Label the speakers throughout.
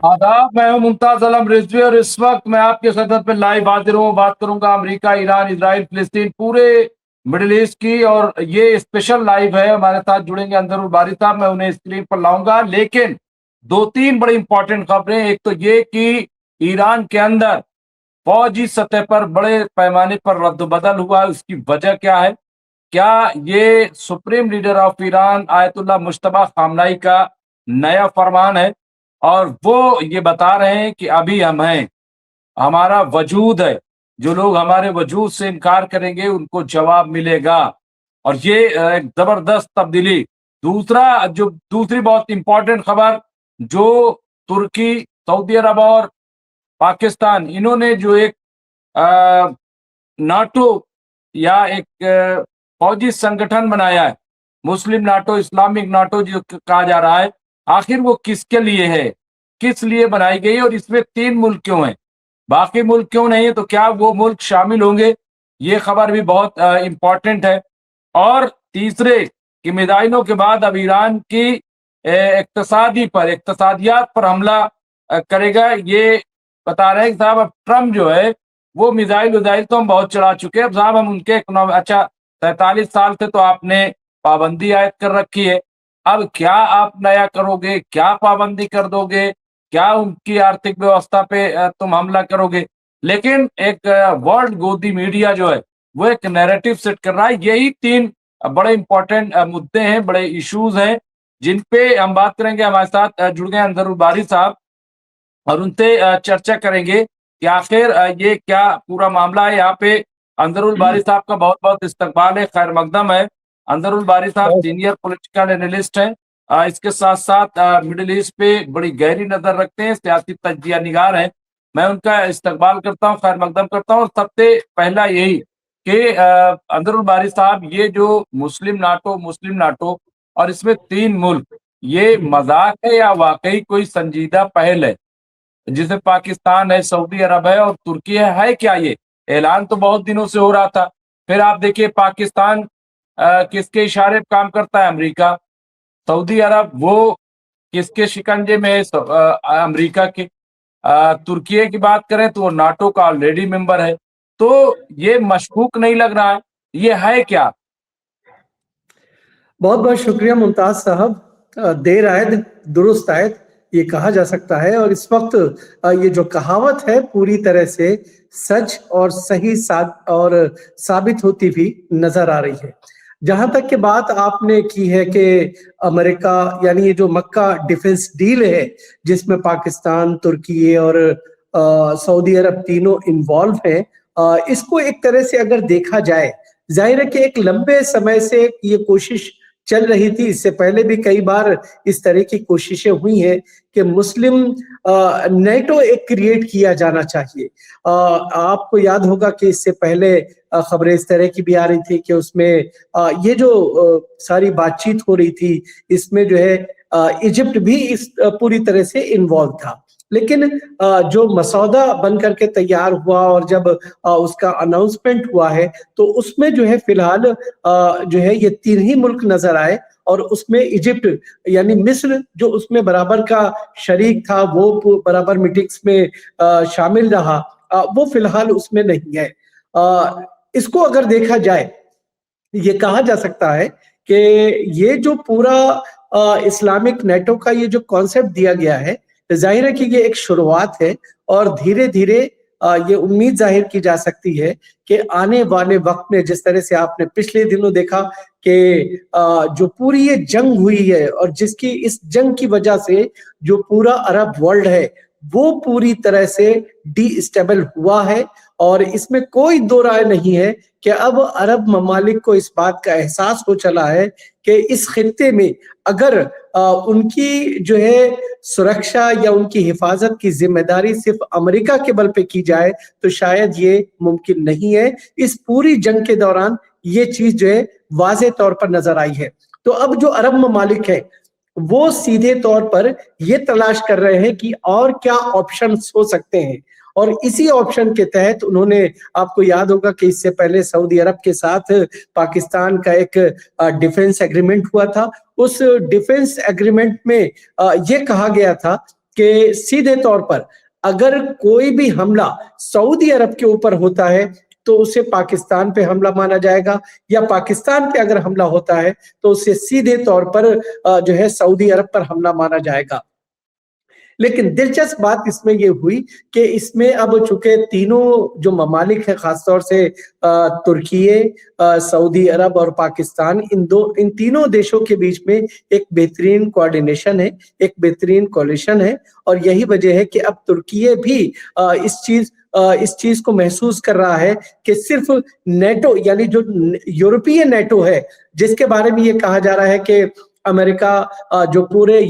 Speaker 1: आदाब, मैं हूं मुमताज अलम रिजवी और इस वक्त मैं आपके सदर पे लाइव हाजिर हूँ। बात करूंगा अमेरिका, ईरान, इजराइल, फिलिस्तीन, पूरे मिडिल ईस्ट की। और ये स्पेशल लाइव है, हमारे साथ जुड़ेंगे अंदरुल बारी साहब, मैं उन्हें स्क्रीन पर लाऊंगा। लेकिन दो तीन बड़ी इंपॉर्टेंट खबरें। एक तो ये कि ईरान के अंदर फौजी सतह पर बड़े पैमाने पर रद्द-बदल हुआ है, उसकी वजह क्या है? क्या ये supreme leader of Iran Ayatollah Mushtaba खामनाई का नया फरमान है? और वो ये बता रहे हैं कि अभी हम हैं, हमारा वजूद है, जो लोग हमारे वजूद से इनकार करेंगे उनको जवाब मिलेगा। और ये एक जबरदस्त तब्दीली। दूसरी बहुत इंपॉर्टेंट खबर, जो तुर्की, सऊदी अरब और पाकिस्तान, इन्होंने जो एक नाटो या एक फौजी संगठन बनाया है, मुस्लिम नाटो, इस्लामिक नाटो जो कहा जा रहा है, आखिर वो किसके लिए है, किस लिए बनाई गई, और इसमें 3 मुल्क क्यों हैं, बाकी मुल्क क्यों नहीं है, तो क्या वो मुल्क शामिल होंगे? ये खबर भी बहुत इंपॉर्टेंट है। और तीसरे कि मिसाइलों के बाद अब ईरान की इक्तसादियात पर हमला करेगा। ये बता रहे हैं कि साहब अब ट्रम्प जो है वो मिसाइल तो हम बहुत चढ़ा चुके हैं, अब साहब हम उनके अच्छा 43 साल से तो आपने पाबंदी आयद कर रखी है, अब क्या आप नया करोगे, क्या पाबंदी कर दोगे, क्या उनकी आर्थिक व्यवस्था पे तुम हमला करोगे? लेकिन एक वर्ल्ड गोदी मीडिया जो है वो एक नैरेटिव सेट कर रहा है। यही 3 बड़े इंपॉर्टेंट मुद्दे हैं, बड़े इश्यूज हैं, जिन पे हम बात करेंगे। हमारे साथ जुड़ गए अंदरुल बारी साहब और उनसे चर्चा करेंगे कि आखिर ये क्या पूरा मामला है। यहाँ पे अंदरुल बारी साहब का बहुत बहुत इस्तकबाल है, खैर मकदम है। अंदरुल बारी साहब सीनियर पॉलिटिकल एनालिस्ट हैं, इसके साथ साथ मिडिल ईस्ट पे बड़ी गहरी नजर रखते हैं, सियासी तज्जिया निगार हैं। मैं उनका इस्तकबाल करता हूँ, खैर मकदम करता हूँ। और सबसे पहला यही कि अंदरुल बारी साहब, ये जो मुस्लिम नाटो और इसमें 3 मुल्क, ये मजाक है या वाकई कोई संजीदा पहल है? जिसे पाकिस्तान है, सऊदी अरब है और तुर्की है क्या ये? ऐलान तो बहुत दिनों से हो रहा था। फिर आप देखिए पाकिस्तान किसके इशारे पे काम करता है? अमेरिका। सऊदी अरब वो किसके शिकंजे में है? अमेरिका के। तुर्की की बात करें तो वो नाटो का ऑलरेडी मेंबर है। तो ये मशकूक नहीं लग रहा है, ये है क्या?
Speaker 2: बहुत बहुत शुक्रिया मुमताज साहब। देर आयद दुरुस्त आयद ये कहा जा सकता है, और इस वक्त ये जो कहावत है पूरी तरह से सच और सही और साबित होती भी नजर आ रही है। जहां तक की बात आपने की है कि अमेरिका, यानी ये जो मक्का डिफेंस डील है जिसमें पाकिस्तान, तुर्की और सऊदी अरब तीनों इन्वॉल्व हैं, इसको एक तरह से अगर देखा जाए, जाहिर है कि एक लंबे समय से ये कोशिश चल रही थी। इससे पहले भी कई बार इस तरह की कोशिशें हुई हैं कि मुस्लिम नेटो एक क्रिएट किया जाना चाहिए। आपको याद होगा कि इससे पहले खबरें इस तरह की भी आ रही थी कि उसमें ये जो सारी बातचीत हो रही थी, इसमें जो है इजिप्ट भी इस पूरी तरह से इन्वॉल्व था। लेकिन जो मसौदा बन करके तैयार हुआ और जब उसका अनाउंसमेंट हुआ है, तो उसमें जो है फिलहाल जो है ये 3 ही मुल्क नजर आए, और उसमें इजिप्ट यानी मिस्र जो उसमें बराबर का शरीक था, वो बराबर मीटिंग्स में शामिल रहा, वो फिलहाल उसमें नहीं है। इसको अगर देखा जाए, ये कहा जा सकता है कि ये जो पूरा इस्लामिक नेटो का ये जो कॉन्सेप्ट दिया गया है, जाहिर है कि ये एक शुरुआत है, और धीरे धीरे ये उम्मीद जाहिर की जा सकती है कि आने वाले वक्त में, जिस तरह से आपने पिछले दिनों देखा कि जो पूरी ये जंग हुई है और जिसकी इस जंग की वजह से जो पूरा अरब वर्ल्ड है वो पूरी तरह से डीस्टेबल हुआ है, और इसमें कोई दो राय नहीं है कि अब अरब ममालिक को इस बात का एहसास हो चला है कि इस खित्ते में अगर उनकी जो है सुरक्षा या उनकी हिफाजत की जिम्मेदारी सिर्फ अमेरिका के बल पे की जाए तो शायद ये मुमकिन नहीं है। इस पूरी जंग के दौरान ये चीज जो है वाज़े तौर पर नजर आई है। तो अब जो अरब ममालिक है वो सीधे तौर पर ये तलाश कर रहे हैं कि और क्या ऑप्शंस हो सकते हैं, और इसी ऑप्शन के तहत उन्होंने, आपको याद होगा कि इससे पहले सऊदी अरब के साथ पाकिस्तान का एक डिफेंस एग्रीमेंट हुआ था। उस डिफेंस एग्रीमेंट में ये कहा गया था کہ सीधे तौर पर अगर कोई भी हमला सऊदी अरब के ऊपर होता है तो उसे पाकिस्तान पे हमला माना जाएगा, या पाकिस्तान पे अगर हमला होता है तो उसे सीधे तौर पर जो है सऊदी अरब पर हमला माना जाएगा। लेकिन दिलचस्प बात इसमें ये हुई कि इसमें अब चूंकि तीनों जो ममालिक हैं, खासतौर से तुर्की, सऊदी अरब और पाकिस्तान, इन तीनों देशों के बीच में एक बेहतरीन कोऑर्डिनेशन है, एक बेहतरीन कोalition है, और यही वजह है कि अब तुर्की भी इस चीज को महसूस कर रहा है कि सिर्फ नेटो यानी जो यूरोपीय नेटो है, जिसके बारे में ये कहा जा रहा है कि अमेरिका जो पूरे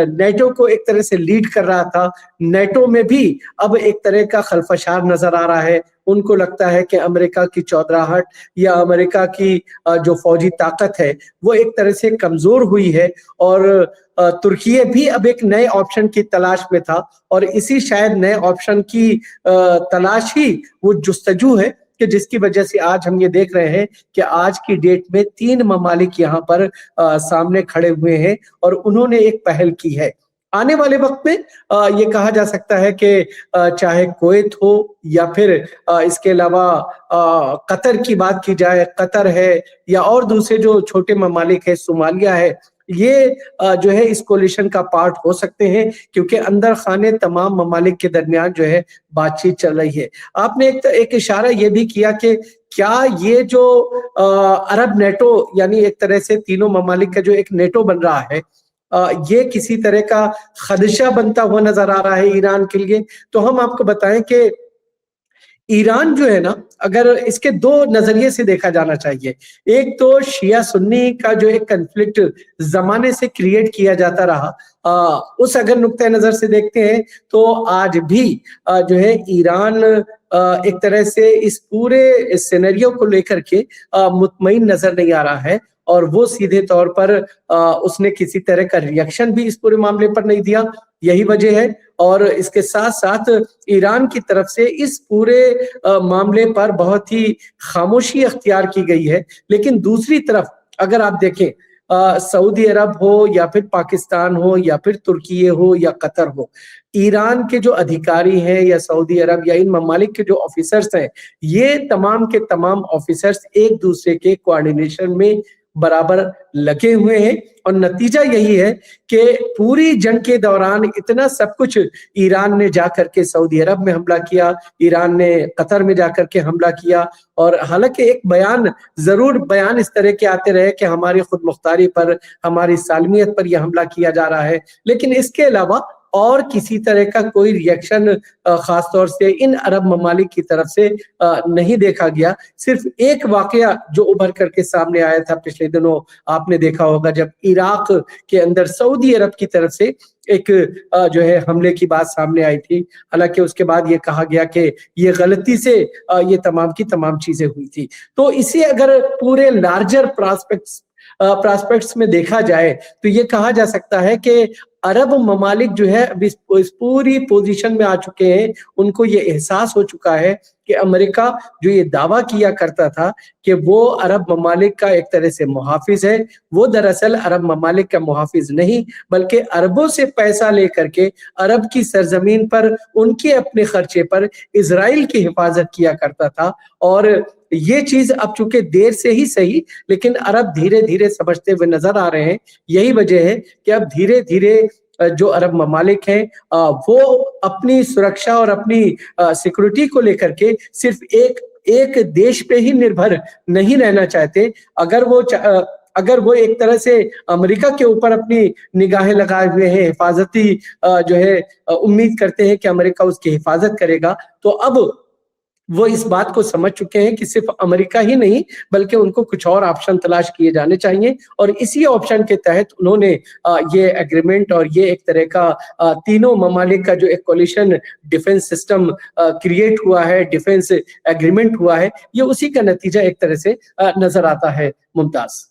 Speaker 2: नेटो को एक तरह से लीड कर रहा था, नेटो में भी अब एक तरह का खलफशार नजर आ रहा है। उनको लगता है कि अमेरिका की चौधराहट या अमेरिका की जो फौजी ताकत है वो एक तरह से कमजोर हुई है, और तुर्की भी अब एक नए ऑप्शन की तलाश में था, और इसी शायद नए ऑप्शन की तलाश ही वो जुस्तजू है कि जिसकी वजह से आज हम ये देख रहे हैं कि आज की डेट में 3 ममालिक यहाँ पर सामने खड़े हुए हैं और उन्होंने एक पहल की है। आने वाले वक्त में ये कहा जा सकता है कि चाहे कुवैत हो या फिर इसके अलावा कतर की बात की जाए, कतर है या और दूसरे जो छोटे ममालिक है, सोमालिया है, ये जो है इस कोलिशन का पार्ट हो सकते हैं, क्योंकि अंदर खाने तमाम ममालिक के दरमियान जो है बातचीत चल रही है। आपने एक इशारा ये भी किया कि क्या ये जो अरब नेटो यानी एक तरह से तीनों ममालिक का जो एक नेटो बन रहा है, ये किसी तरह का खदशा बनता हुआ नजर आ रहा है ईरान के लिए। तो हम आपको बताएं कि ईरान जो है ना, अगर इसके 2 नजरिए से देखा जाना चाहिए। एक तो शिया सुन्नी का जो एक कन्फ्लिक्ट जमाने से क्रिएट किया जाता रहा, उस अगर नुक्ते नजर से देखते हैं तो आज भी जो है ईरान एक तरह से इस पूरे सिनेरियो को लेकर के मुतमईन नजर नहीं आ रहा है, और वो सीधे तौर पर उसने किसी तरह का रिएक्शन भी इस पूरे मामले पर नहीं दिया। यही वजह है, और इसके साथ साथ ईरान की तरफ से इस पूरे मामले पर बहुत ही खामोशी अख्तियार की गई है। लेकिन दूसरी तरफ अगर आप देखें, सऊदी अरब हो या फिर पाकिस्तान हो या फिर तुर्की हो या कतर हो, ईरान के जो अधिकारी हैं या सऊदी अरब या इन ममालिक के जो ऑफिसर्स हैं, ये तमाम के तमाम ऑफिसर्स एक दूसरे के कोऑर्डिनेशन में बराबर लगे हुए हैं, और नतीजा यही है कि पूरी जंग के दौरान इतना सब कुछ ईरान ने जाकर के सऊदी अरब में हमला किया, ईरान ने कतर में जाकर के हमला किया, और हालांकि एक बयान इस तरह के आते रहे कि हमारी खुद मुख्तारी पर, हमारी सालमियत पर यह हमला किया जा रहा है, लेकिन इसके अलावा और किसी तरह का कोई रिएक्शन खास तौर से इन अरब ममालिक की तरफ से नहीं देखा गया। सिर्फ एक वाकया जो उभर करके सामने आया था पिछले दिनों, आपने देखा होगा, जब इराक के अंदर सऊदी अरब की तरफ से एक जो है हमले की बात सामने आई थी। हालांकि उसके बाद ये कहा गया कि ये गलती से ये तमाम की तमाम चीजें हुई थी। तो इसे अगर पूरे लार्जर प्रॉस्पेक्ट्स में देखा जाए तो ये कहा जा सकता है कि अरब ममालिक जो है अब इस पूरी पोजीशन में आ चुके हैं। उनको ये एहसास हो चुका है कि अमेरिका जो ये दावा किया करता था कि वो अरब ममालिक का एक तरह से मुहाफिज है, वो दरअसल अरब ममालिक का मुहाफिज नहीं, बल्कि अरबों से पैसा लेकर के अरब की सरजमीन पर उनके अपने खर्चे पर इजराइल की हिफाजत किया करता था। और ये चीज अब चूंकि देर से ही सही, लेकिन अरब धीरे धीरे समझते हुए नजर आ रहे हैं। यही वजह है कि अब धीरे धीरे जो अरब ममालिक हैं वो अपनी सुरक्षा और अपनी सिक्योरिटी को लेकर के सिर्फ एक देश पे ही निर्भर नहीं रहना चाहते। अगर वो एक तरह से अमेरिका के ऊपर अपनी निगाहें लगाए हुए हैं, हिफाजती जो है उम्मीद करते हैं कि अमेरिका उसकी हिफाजत करेगा, तो अब वो इस बात को समझ चुके हैं कि सिर्फ अमेरिका ही नहीं बल्कि उनको कुछ और ऑप्शन तलाश किए जाने चाहिए, और इसी ऑप्शन के तहत उन्होंने ये एग्रीमेंट और ये एक तरह का तीनों ममालिक का जो एक कोलिशन डिफेंस सिस्टम क्रिएट हुआ है, डिफेंस एग्रीमेंट हुआ है, ये उसी का नतीजा एक तरह से नजर आता है। मुमताज।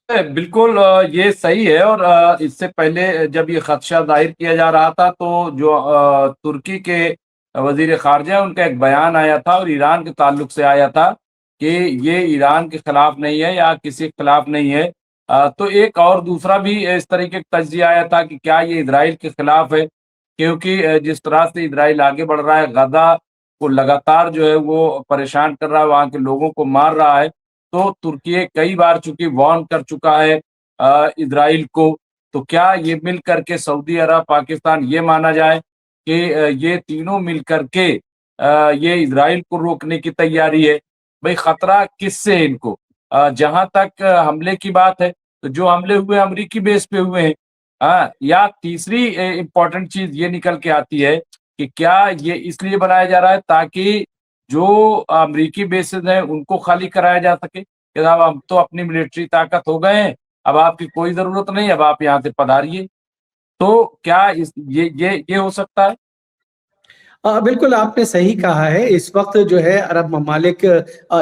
Speaker 1: बिल्कुल ये सही है। और इससे पहले जब ये खदशा जाहिर किया जा रहा था तो जो तुर्की के वजीर खारजा उनका एक बयान आया था और ईरान के ताल्लुक से आया था कि ये ईरान के खिलाफ नहीं है या किसी के खिलाफ नहीं है, तो एक और दूसरा भी इस तरीके का तज्जिया आया था कि क्या ये इजराइल के खिलाफ है, क्योंकि जिस तरह से इजराइल आगे बढ़ रहा है, गजा को लगातार जो है वो परेशान कर रहा है, वहाँ के लोगों को मार रहा है। तो तुर्की कई बार चूंकि वार्न कर चुका है इजराइल को, तो क्या ये मिल करके सऊदी अरब, पाकिस्तान, ये माना जाए कि ये तीनों मिल करके ये इजराइल को रोकने की तैयारी है? भाई खतरा किससे है इनको? जहां तक हमले की बात है, तो जो हमले हुए अमरीकी बेस पे हुए हैं। हाँ, या तीसरी इम्पोर्टेंट चीज ये निकल के आती है कि क्या ये इसलिए बनाया जा रहा है ताकि जो अमरीकी बेसेस हैं उनको खाली कराया जा सके कि साहब हम तो अपनी मिलिट्री ताकत हो गए हैं, अब आपकी कोई जरूरत नहीं, अब आप यहाँ से पधारिए। तो क्या ये हो सकता है?
Speaker 2: बिल्कुल आपने सही कहा है। इस वक़्त जो है अरब ममालिक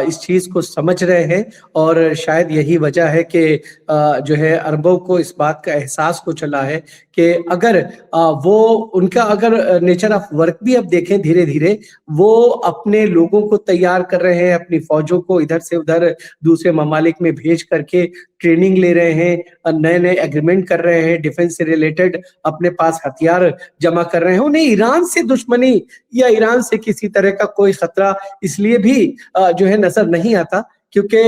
Speaker 2: इस चीज़ को समझ रहे हैं और शायद यही वजह है कि जो है अरबों को इस बात का एहसास हो चला है कि अगर वो उनका अगर नेचर ऑफ वर्क भी अब देखें धीरे-धीरे, वो अपने लोगों को तैयार कर रहे हैं, अपनी फ़ौजों को इधर से उधर दूसरे ममालिक में भेज करके ट्रेनिंग ले रहे हैं, नए-नए एग्रीमेंट कर रहे हैं, डिफेंस से रिलेटेड अपने पास हथियार जमा कर रहे हैं। उन्हें ईरान से दुश्मनी या ईरान से किसी तरह का कोई खतरा इसलिए भी जो है नजर नहीं आता क्योंकि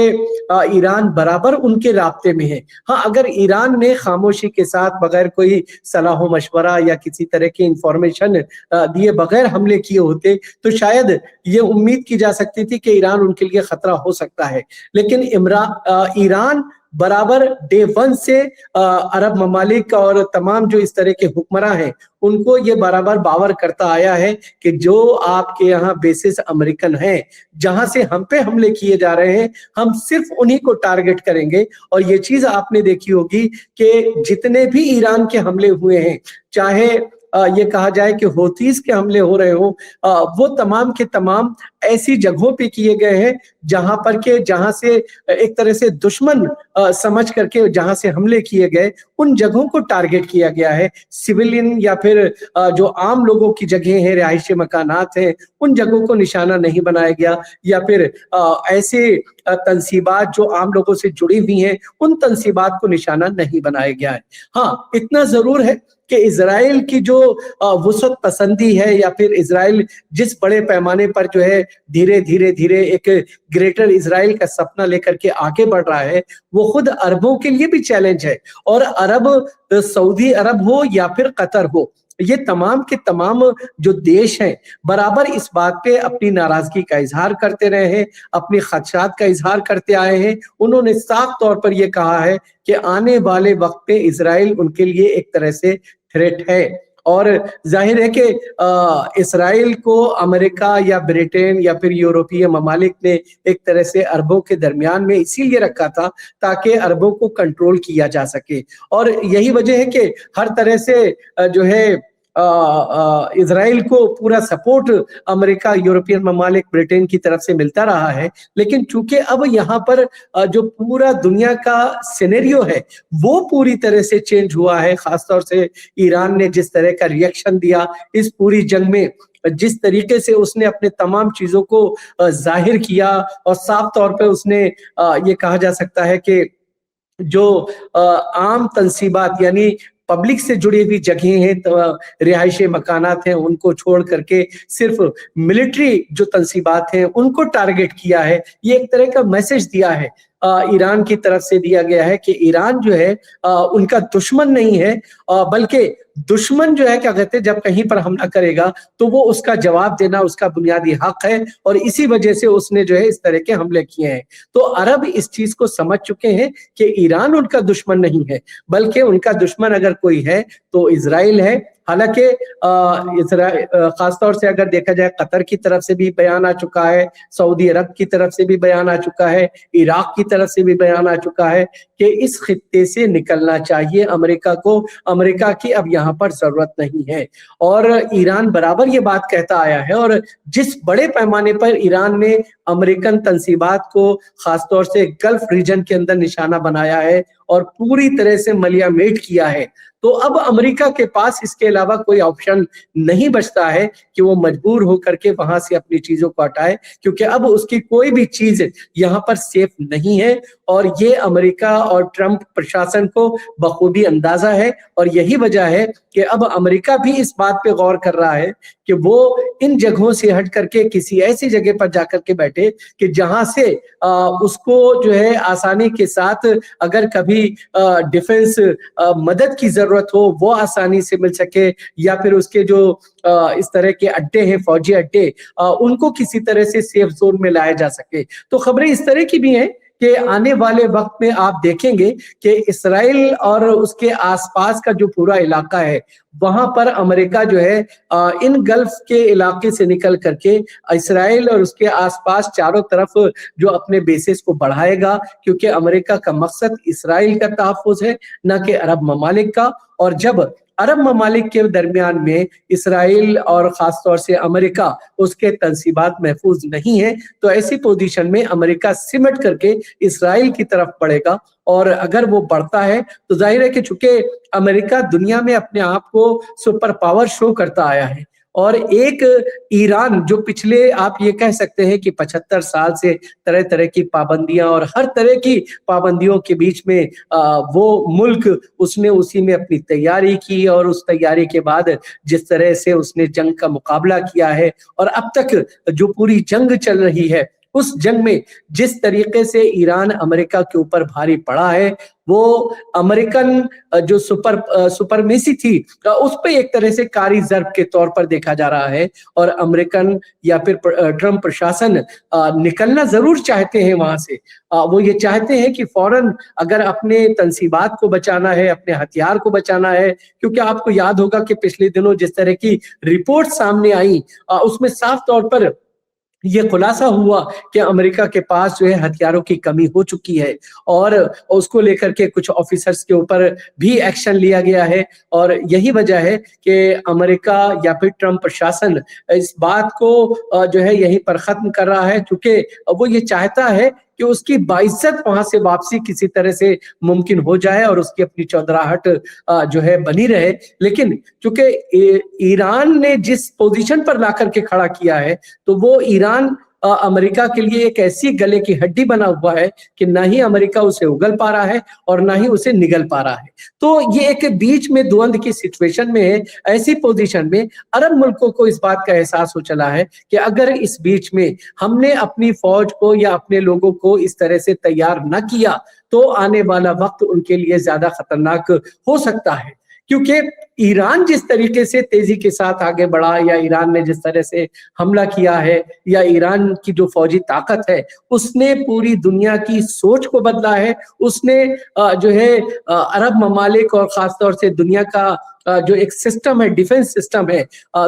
Speaker 2: ईरान बराबर उनके राब्ते में है। हाँ, अगर ईरान ने खामोशी के साथ बगैर कोई सलाह मशवरा या किसी तरह की इंफॉर्मेशन दिए बगैर हमले किए होते तो शायद ये उम्मीद की जा सकती थी कि ईरान उनके लिए खतरा हो सकता है। लेकिन ईरान बराबर डे वन से अरब ममालिक और तमाम जो इस तरह के हुक्मरान हैं उनको ये बराबर बावर करता आया है कि जो आपके यहाँ बेसिस अमेरिकन हैं, जहां से हम पे हमले किए जा रहे हैं, हम सिर्फ उन्हीं को टारगेट करेंगे। और ये चीज आपने देखी होगी कि जितने भी ईरान के हमले हुए हैं, चाहे ये कहा जाए कि हौतीस के हमले हो रहे हो, वो तमाम के तमाम ऐसी जगहों पे किए गए हैं जहां से एक तरह से दुश्मन समझ करके जहां से हमले किए गए उन जगहों को टारगेट किया गया है। सिविलियन या फिर जो आम लोगों की जगह है, रिहायशी मकानात हैं, उन जगहों को निशाना नहीं बनाया गया या फिर ऐसे तंसीबात जो आम लोगों से जुड़ी हुई हैं उन तंसीबात को निशाना नहीं बनाया गया है। हाँ, इतना जरूर है कि इजराइल की जो वुसअत पसंदी है या फिर इजराइल जिस बड़े पैमाने पर जो है धीरे धीरे धीरे एक ग्रेटर इजराइल का सपना लेकर के आगे बढ़ रहा है, वो खुद अरबों के लिए भी चैलेंज है। और सऊदी अरब हो या फिर कतर हो, ये तमाम के तमाम जो देश हैं बराबर इस बात पे अपनी नाराजगी का इजहार करते रहे हैं, अपनी खदशात का इजहार करते आए हैं। उन्होंने साफ तौर पर यह कहा है कि आने वाले वक्त पे इजराइल उनके लिए एक तरह से थ्रेट है। और जाहिर है कि इसराइल को अमेरिका या ब्रिटेन या फिर यूरोपीय ममालिक ने एक तरह से अरबों के दरमियान में इसीलिए रखा था ताकि अरबों को कंट्रोल किया जा सके। और यही वजह है कि हर तरह से जो है इजराइल को पूरा सपोर्ट अमेरिका, यूरोपियन ममालिक, ब्रिटेन की तरफ से मिलता रहा है। लेकिन चूंकि अब यहाँ पर जो पूरा दुनिया का सिनेरियो है वो पूरी तरह से चेंज हुआ है, खासतौर से ईरान ने जिस तरह का रिएक्शन दिया इस पूरी जंग में, जिस तरीके से उसने अपने तमाम चीजों को जाहिर किया और साफ तौर पे उसने ये कहा जा सकता है कि जो आम तंसीबात यानी पब्लिक से जुड़ी हुई जगहें हैं, तो रिहायशी मकानात हैं, उनको छोड़ करके सिर्फ मिलिट्री जो तंसीबात हैं उनको टारगेट किया है। ये एक तरह का मैसेज दिया है, ईरान की तरफ से दिया गया है कि ईरान जो है उनका दुश्मन नहीं है, बल्कि दुश्मन जो है क्या कहते हैं जब कहीं पर हमला करेगा तो वो उसका जवाब देना उसका बुनियादी हक है। और इसी वजह से उसने जो है इस तरह के हमले किए हैं। तो अरब इस चीज को समझ चुके हैं कि ईरान उनका दुश्मन नहीं है, बल्कि उनका दुश्मन अगर कोई है तो इजराइल है। हालांकि खासतौर से अगर देखा जाए कतर की तरफ से भी बयान आ चुका है, सऊदी अरब की तरफ से भी बयान आ चुका है, इराक की तरफ से भी बयान आ चुका है कि इस खित्ते से निकलना चाहिए अमेरिका को, अमेरिका की अब यहाँ पर जरूरत नहीं है। और ईरान बराबर ये बात कहता आया है। और जिस बड़े पैमाने पर ईरान ने अमेरिकन तंसीबात को खासतौर से गल्फ रीजन के अंदर निशाना बनाया है اور پوری طرح سے ملیا میٹ کیا ہے. تو اب امریکہ کے پاس اس کے علاوہ کوئی آپشن نہیں بچتا ہے کہ وہ مجبور ہو کر کے وہاں سے اپنی چیزوں کو ہٹائے, کیونکہ اب اس کی کوئی بھی چیز یہاں پر سیف نہیں ہے. اور یہ امریکہ اور ٹرمپ پرشاسن کو بخوبی اندازہ ہے, اور یہی وجہ ہے کہ اب امریکہ بھی اس بات پہ غور کر رہا ہے کہ وہ ان جگہوں سے ہٹ کر کے کسی ایسی جگہ پر جا کر کے بیٹھے کہ جہاں سے اس کو جو ہے آسانی کے ساتھ اگر کبھی ڈیفنس مدد کی ضرورت ہو وہ آسانی سے مل سکے, یا پھر اس کے جو اس طرح کے اڈے ہیں, فوجی اڈے, ان کو کسی طرح سے سیف زون میں لایا جا سکے. تو خبریں اس طرح کی بھی ہیں کہ آنے والے وقت میں آپ دیکھیں گے کہ اسرائیل اور اس کے آس پاس کا جو پورا علاقہ ہے وہاں پر امریکہ جو ہے ان گلف کے علاقے سے نکل کر کے اسرائیل اور اس کے آس پاس چاروں طرف جو اپنے بیسز کو بڑھائے گا, کیونکہ امریکہ کا مقصد اسرائیل کا تحفظ ہے نہ کہ عرب ممالک کا. اور جب عرب ممالک کے درمیان میں اسرائیل اور خاص طور سے امریکہ اس کے تنصیبات محفوظ نہیں ہیں تو ایسی پوزیشن میں امریکہ سمٹ کر کے اسرائیل کی طرف بڑھے گا. اور اگر وہ بڑھتا ہے تو ظاہر ہے کہ چونکہ امریکہ دنیا میں اپنے آپ کو سپر پاور شو کرتا آیا ہے, اور ایک ایران جو پچھلے آپ یہ کہہ سکتے ہیں کہ 75 سال سے طرح طرح کی پابندیاں اور ہر طرح کی پابندیوں کے بیچ میں وہ ملک اس نے اسی میں اپنی تیاری کی, اور اس تیاری کے بعد جس طرح سے اس نے جنگ کا مقابلہ کیا ہے, اور اب تک جو پوری جنگ چل رہی ہے اس جنگ میں جس طریقے سے ایران امریکہ کے اوپر بھاری پڑا ہے وہ امریکن جو سپرمیسی تھی اس پہ ایک طرح سے کاری ضرب کے طور پر دیکھا جا رہا ہے. اور امریکن یا پھر ٹرمپ پرشاسن نکلنا ضرور چاہتے ہیں وہاں سے, وہ یہ چاہتے ہیں کہ فوراً اگر اپنے تنصیبات کو بچانا ہے, اپنے ہتھیار کو بچانا ہے, کیونکہ آپ کو یاد ہوگا کہ پچھلے دنوں جس طرح کی رپورٹ سامنے آئی اس میں صاف طور پر یہ خلاصہ ہوا کہ امریکہ کے پاس جو ہے ہتھیاروں کی کمی ہو چکی ہے, اور اس کو لے کر کے کچھ آفیسرز کے اوپر بھی ایکشن لیا گیا ہے. اور یہی وجہ ہے کہ امریکہ یا پھر ٹرمپ پرشاسن اس بات کو جو ہے یہیں پر ختم کر رہا ہے, کیونکہ وہ یہ چاہتا ہے کہ اس کی باعزت وہاں سے واپسی کسی طرح سے ممکن ہو جائے اور اس کی اپنی چودراہٹ جو ہے بنی رہے. لیکن چونکہ ایران نے جس پوزیشن پر لا کر کے کھڑا کیا ہے تو وہ ایران امریکہ کے لیے ایک ایسی گلے کی ہڈی بنا ہوا ہے کہ نہ ہی امریکہ اسے اگل پا رہا ہے اور نہ ہی اسے نگل پا رہا ہے. تو یہ ایک بیچ میں دوند کی سچویشن میں ہے. ایسی پوزیشن میں عرب ملکوں کو اس بات کا احساس ہو چلا ہے کہ اگر اس بیچ میں ہم نے اپنی فوج کو یا اپنے لوگوں کو اس طرح سے تیار نہ کیا تو آنے والا وقت ان کے لیے زیادہ خطرناک ہو سکتا ہے. کیونکہ ایران جس طریقے سے تیزی کے ساتھ آگے بڑھا, یا ایران نے جس طرح سے حملہ کیا ہے, یا ایران کی جو فوجی طاقت ہے اس نے پوری دنیا کی سوچ کو بدلا ہے. اس نے جو ہے عرب ممالک اور خاص طور سے دنیا کا جو ایک سسٹم ہے, ڈیفنس سسٹم ہے,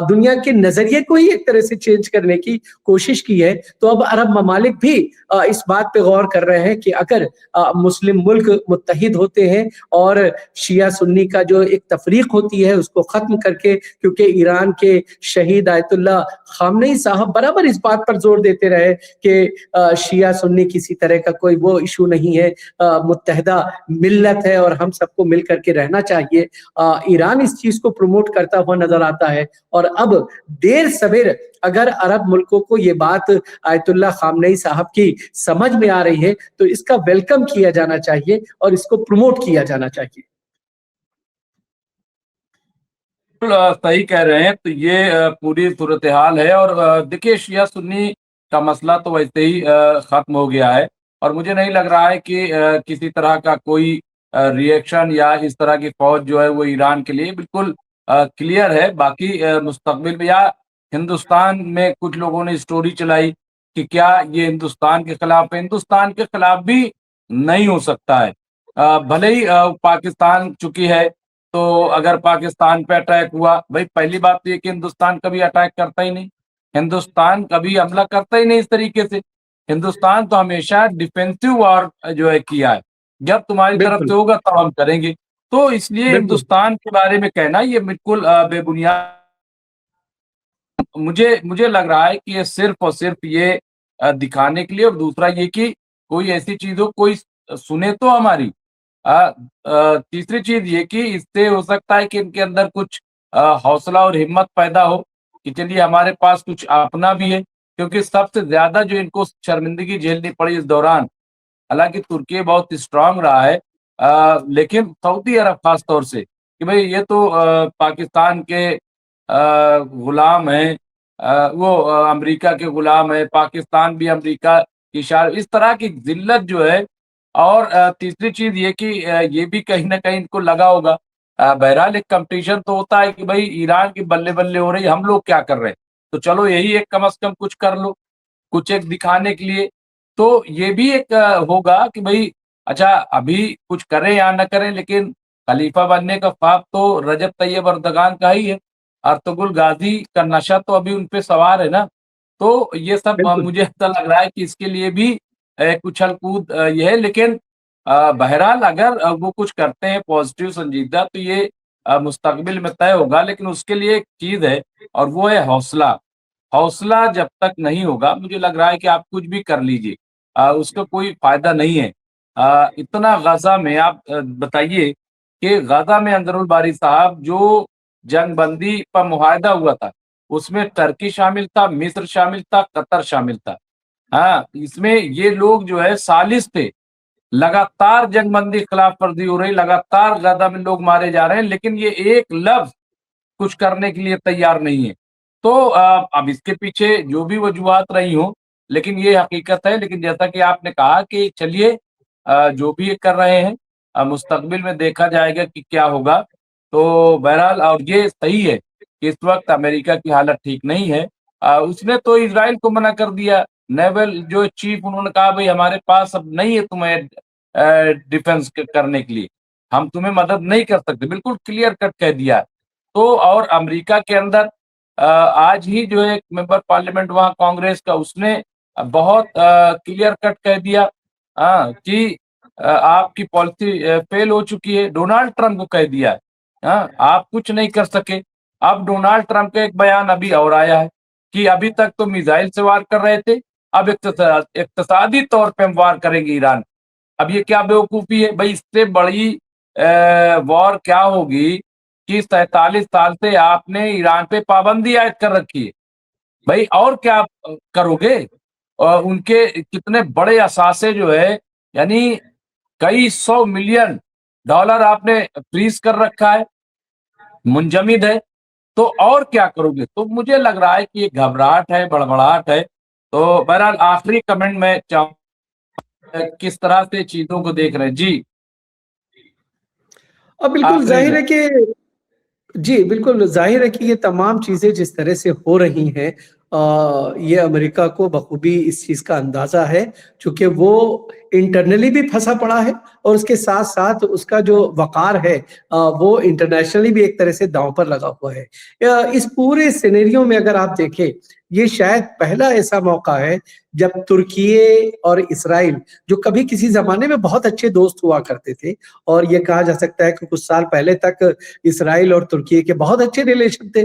Speaker 2: دنیا کے نظریے کو ہی ایک طرح سے چینج کرنے کی کوشش کی ہے. تو اب عرب ممالک بھی اس بات پہ غور کر رہے ہیں کہ اگر مسلم ملک متحد ہوتے ہیں اور شیعہ سنی کا جو ایک تفریق ہوتی ہے اس کو ختم کر کے, کیونکہ ایران کے شہید آیت اللہ خامنئی صاحب برابر اس بات پر زور دیتے رہے کہ شیعہ سنی کسی طرح کا کوئی وہ ایشو نہیں ہے, متحدہ ملت ہے اور ہم سب کو مل کر کے رہنا چاہیے. ایران اس چیز کو پروموٹ کرتا ہوا نظر آتا ہے, اور اب دیر سویر اگر عرب ملکوں کو یہ بات آیت اللہ خامنئی صاحب کی سمجھ میں آ رہی ہے تو اس کا ویلکم کیا جانا چاہیے اور اس کو پروموٹ کیا جانا چاہیے.
Speaker 1: صحیح کہہ رہے ہیں. تو یہ پوری صورتحال ہے. اور دیکھیے شیعہ سنی کا مسئلہ تو ویسے ہی ختم ہو گیا ہے, اور مجھے نہیں لگ رہا ہے کہ کسی طرح کا کوئی ریئیکشن یا اس طرح کی فوج جو ہے وہ ایران کے لیے بالکل کلیئر ہے. باقی مستقبل میں یا ہندوستان میں کچھ لوگوں نے اسٹوری چلائی کہ کیا یہ ہندوستان کے خلاف ہے. ہندوستان کے خلاف بھی نہیں ہو سکتا ہے. بھلے ہی پاکستان چکی ہے, تو اگر پاکستان پہ اٹیک ہوا, بھائی پہلی بات تو یہ کہ ہندوستان کبھی اٹیک کرتا ہی نہیں, ہندوستان کبھی حملہ کرتا ہی نہیں اس طریقے سے. ہندوستان تو ہمیشہ ڈیفینسو وار جو ہے کیا ہے, جب تمہاری طرف
Speaker 2: بالکل
Speaker 1: سے ہوگا تب ہم کریں گے. تو اس لیے
Speaker 2: بالکل
Speaker 1: ہندوستان کے بارے میں کہنا یہ بالکل بے بنیاد. مجھے لگ رہا ہے کہ یہ صرف اور صرف یہ دکھانے کے لیے, اور دوسرا یہ کہ کوئی ایسی چیز ہو, کوئی سنے تو ہماری, तीसरी चीज ये कि इससे हो सकता है कि इनके अंदर कुछ हौसला और हिम्मत पैदा हो कि चलिए हमारे पास कुछ अपना भी है, क्योंकि सबसे ज्यादा जो इनको शर्मिंदगी झेलनी पड़ी इस दौरान, हालांकि तुर्की बहुत स्ट्रांग रहा है, लेकिन सऊदी अरब खास तौर से कि भाई ये तो पाकिस्तान के गुलाम हैं, वो अमेरिका के गुलाम है, पाकिस्तान भी अमेरिका की इस तरह की जिल्लत जो है। और तीसरी चीज ये कि ये भी कहीं ना कहीं इनको लगा होगा, बहरहाल एक कंपटीशन तो होता है कि भाई ईरान की बल्ले बल्ले हो रही, हम लोग क्या कर रहे हैं, तो चलो यही एक कम से कम कुछ कर लो, कुछ एक दिखाने के लिए। तो ये भी एक होगा कि भाई अच्छा अभी कुछ करें या ना करें, लेकिन खलीफा बनने का ख्वाब तो रजब तैयब अर्दगान का ही है। अर्तुगरुल गाजी का नशा तो अभी उन पे सवार है ना। तो ये सब
Speaker 2: बिल्कुल।
Speaker 1: मुझे ऐसा लग रहा है कि इसके लिए भी उछल कूद ये है। लेकिन बहरहाल अगर वो कुछ करते हैं पॉजिटिव संजीदा, तो ये मुस्तकबिल में तय होगा। लेकिन उसके लिए एक चीज है, और वो है हौसला। हौसला जब तक नहीं होगा, मुझे लग रहा है कि आप कुछ भी कर लीजिए, उसका कोई फायदा नहीं है। इतना गाजा में आप बताइए कि गाजा में अंदरुल बारी साहब जो जंग बंदी पर मुआहदा हुआ था, उसमें टर्की शामिल था, मिस्र शामिल था, कतर शामिल था। हाँ, इसमें ये लोग जो है सालिस थे, लगातार जंग बंदी खिलाफ वर्जी हो रही, लगातार गाजा में लोग मारे जा रहे हैं, लेकिन ये एक लफ्ज कुछ करने के लिए तैयार नहीं है। तो अब इसके पीछे जो भी वजूहात रही हो, लेकिन ये हकीकत है। लेकिन जैसा कि आपने कहा कि चलिए जो भी ये कर रहे हैं, मुस्तकबिल में देखा जाएगा कि क्या होगा। तो बहरहाल और ये सही है कि इस वक्त अमेरिका की हालत ठीक नहीं है। उसने तो इजराइल को मना कर दिया, नेवल जो चीफ, उन्होंने कहा भाई हमारे पास अब नहीं है तुम्हें डिफेंस करने के लिए, हम तुम्हें मदद नहीं कर सकते, बिल्कुल क्लियर कट कह दिया। तो और अमेरिका के अंदर आज ही जो है मेंबर पार्लियामेंट वहां कांग्रेस का, उसने बहुत क्लियर कट कह दिया कि आपकी पॉलिसी फेल हो चुकी है। डोनाल्ड ट्रंप को कह दिया है, आप कुछ नहीं कर सके। अब डोनाल्ड ट्रंप का एक बयान अभी और आया है कि अभी तक तो मिसाइल से वार कर रहे थे, अब इक्तसादी तौर पे हम वार करेंगे ईरान। अब ये क्या बेवकूफी है भाई, इससे बड़ी वॉर क्या होगी कि 47 साल से आपने ईरान पे पाबंदी आयद कर रखी है। भाई और क्या आप करोगे? उनके कितने बड़े असासे जो है, यानी कई 100 मिलियन डॉलर आपने फ्रीज कर रखा है, मुंजमद है। तो और क्या करोगे? तो मुझे लग रहा है कि ये घबराहट है, बड़बड़ाहट है। तो बहरहाल आखिरी कमेंट में चाहूँ किस तरह से चीजों को देख रहे हैं जी,
Speaker 2: अब बिल्कुल
Speaker 1: आखिरी
Speaker 2: जाहिर
Speaker 1: में।
Speaker 2: है कि जी, बिल्कुल ज़ाहिर है कि ये तमाम चीज़ें जिस तरह से हो रही हैं, ये अमेरिका को बखूबी इस चीज़ का अंदाज़ा है, चूँकि वो इंटरनली भी फँसा पड़ा है और उसके साथ-साथ उसका जो वक़ार है वो इंटरनेशनली भी एक तरह से दाँव पर लगा हुआ है। इस पूरे सिनेरियो में अगर आप देखें, ये शायद पहला ऐसा मौका है जब तुर्की और इज़राइल, जो कभी किसी ज़माने में बहुत अच्छे दोस्त हुआ करते थे, और ये कहा जा सकता है कि कुछ साल पहले तक इज़राइल और तुर्की के बहुत अच्छे रिलेशन थे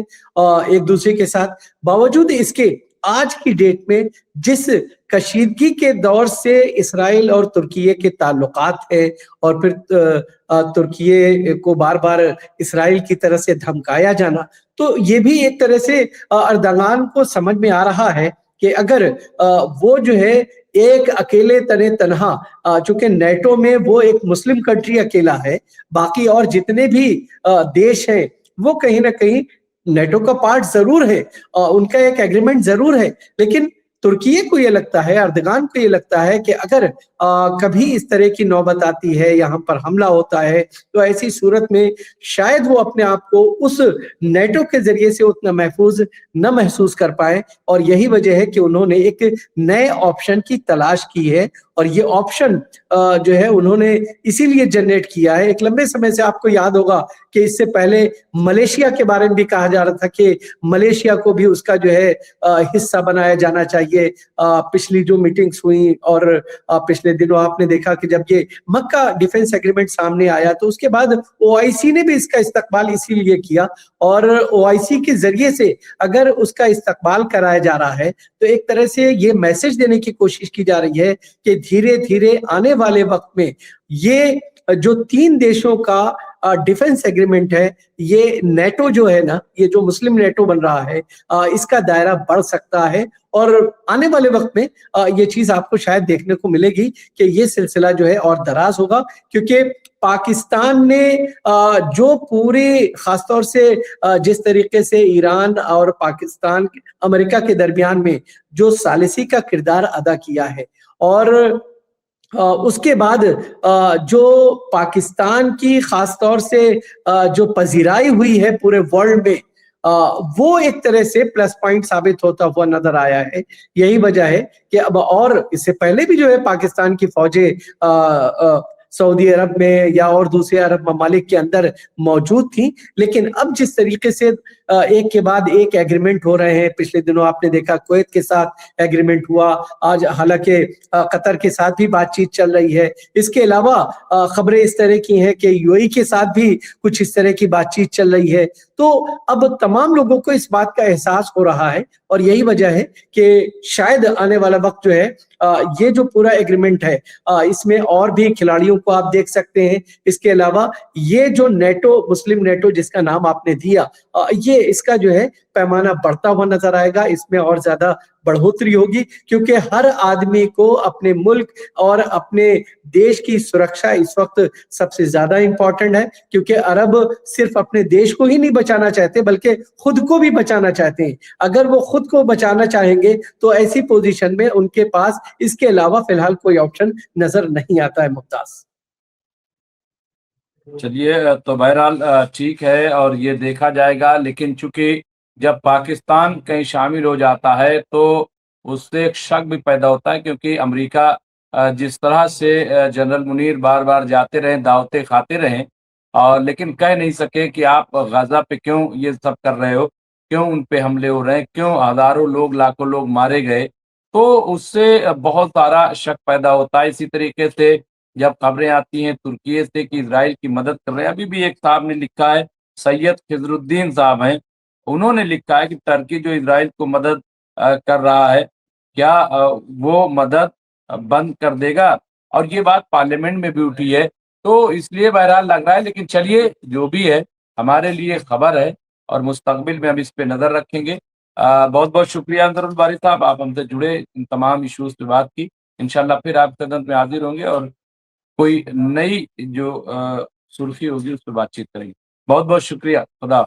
Speaker 2: एक दूसरे के साथ। बावजूद इसके आज की डेट में जिस कशीदगी के दौर से इज़राइल और तुर्की के ताल्लुकात है, और फिर तुर्की को बार-बार इज़राइल की तरफ से धमकाया जाना, तो ये भी एक तरह से अर्दगान को समझ में आ रहा है कि अगर वो जो है एक अकेले तने तन्हा, चूंकि नेटो में वो एक मुस्लिम कंट्री अकेला है, बाकी और जितने भी देश हैं वो कहीं ना कहीं नेटो का पार्ट जरूर है, उनका एक एग्रीमेंट जरूर है, लेकिन तुर्की को ये लगता है, अर्दगान को ये लगता है कि अगर कभी इस तरह की नौबत आती है, यहाँ पर हमला होता है, तो ऐसी सूरत में शायद वो अपने आप को उस नेटो के जरिए से उतना महफूज न महसूस कर पाए। और यही वजह है कि उन्होंने एक नए ऑप्शन की तलाश की है, और ये ऑप्शन जो है उन्होंने इसीलिए जनरेट किया है। एक लंबे समय से आपको याद होगा कि इससे पहले मलेशिया के बारे में भी कहा जा रहा था कि मलेशिया को भी उसका जो है हिस्सा बनाया जाना चाहिए। पिछली जो मीटिंग्स हुई और पिछले दिनों आपने देखा कि जब ये मक्का डिफेंस एग्रीमेंट सामने आया, तो उसके बाद ओआईसी ने भी इसका इस्तकबाल इसीलिए किया, और ओआईसी के जरिए से अगर उसका इस्तकबाल कराया जा रहा है, तो एक तरह से ये मैसेज देने की कोशिश की जा रही है कि धीरे धीरे आने वाले वक्त में ये जो 3 देशों का डिफेंस एग्रीमेंट है, ये नेटो जो है ना, ये जो मुस्लिम नेटो बन रहा है, इसका दायरा बढ़ सकता है और आने वाले वक्त में ये चीज आपको शायद देखने को मिलेगी कि ये सिलसिला जो है और दराज होगा, क्योंकि पाकिस्तान ने जो पूरे खासतौर से जिस तरीके से ईरान और पाकिस्तान अमेरिका के दरमियान में जो सालिसी का किरदार अदा किया है, और उसके बाद जो पाकिस्तान की खासतौर से जो पजीराई हुई है पूरे वर्ल्ड में, वो एक तरह से प्लस पॉइंट साबित होता हुआ नजर आया है। यही वजह है कि अब, और इससे पहले भी जो है पाकिस्तान की फौजें सऊदी अरब में या और दूसरे अरब ममालिक के अंदर मौजूद थी, लेकिन अब जिस तरीके से एक के बाद एक एग्रीमेंट हो रहे हैं, पिछले दिनों आपने देखा कुवैत के साथ एग्रीमेंट हुआ, आज हालांकि कतर के साथ भी बातचीत चल रही है। इसके अलावा खबरें इस तरह की हैं कि यूएई के साथ भी कुछ इस तरह की बातचीत चल रही है। तो अब तमाम लोगों को इस बात का एहसास हो रहा है, और यही वजह है कि शायद आने वाला वक्त जो है, ये जो पूरा एग्रीमेंट है, इसमें और भी खिलाड़ियों को आप देख सकते हैं। इसके अलावा ये जो नेटो, मुस्लिम नेटो जिसका नाम आपने दिया, ये इसका जो है पैमाना बढ़ता हुआ नजर आएगा, इसमें और ज्यादा बढ़ोतरी होगी, क्योंकि हर आदमी को अपने मुल्क और अपने देश की सुरक्षा इस वक्त सबसे ज्यादा इंपॉर्टेंट है, क्योंकि अरब सिर्फ अपने देश को ही नहीं बचाना चाहते बल्कि खुद को भी बचाना चाहते हैं। अगर वो खुद को बचाना चाहेंगे तो ऐसी पोजीशन में उनके पास इसके अलावा फिलहाल कोई ऑप्शन नजर नहीं आता है। मुमताज,
Speaker 1: चलिए, तो बहरहाल ठीक है और ये देखा जाएगा, लेकिन चूंकि जब पाकिस्तान कहीं शामिल हो जाता है तो उससे एक शक भी पैदा होता है, क्योंकि अमेरिका जिस तरह से जनरल मुनीर बार बार जाते रहे, दावतें खाते रहे, और लेकिन कह नहीं सके कि आप गाजा पे क्यों ये सब कर रहे हो, क्यों उन पे हमले हो रहे हैं, क्यों हजारों लोग लाखों लोग मारे गए। तो उससे बहुत सारा शक पैदा होता है। इसी तरीके से जब खबरें आती हैं तुर्की से कि इजराइल की मदद कर रहे हैं, अभी भी एक साहब ने लिखा है, सैयद खिजरुद्दीन साहब हैं, उन्होंने लिखा है कि टर्की जो इजराइल को मदद कर रहा है, क्या वो मदद बंद कर देगा, और ये बात पार्लियामेंट में भी उठी है। तो इसलिए बहरहाल लग रहा है, लेकिन चलिए जो भी है हमारे लिए खबर है और मुस्तकबिल में हम इस पे नजर रखेंगे। बहुत बहुत शुक्रिया अंदरुल बारी साहब, आप हमसे जुड़े, इन तमाम इश्यूज पे बात की। इंशाल्लाह फिर आपके खिदमत में हाजिर होंगे और कोई नई जो सुर्खी होगी उस पर बातचीत करेंगे। बहुत बहुत शुक्रिया, खुदा।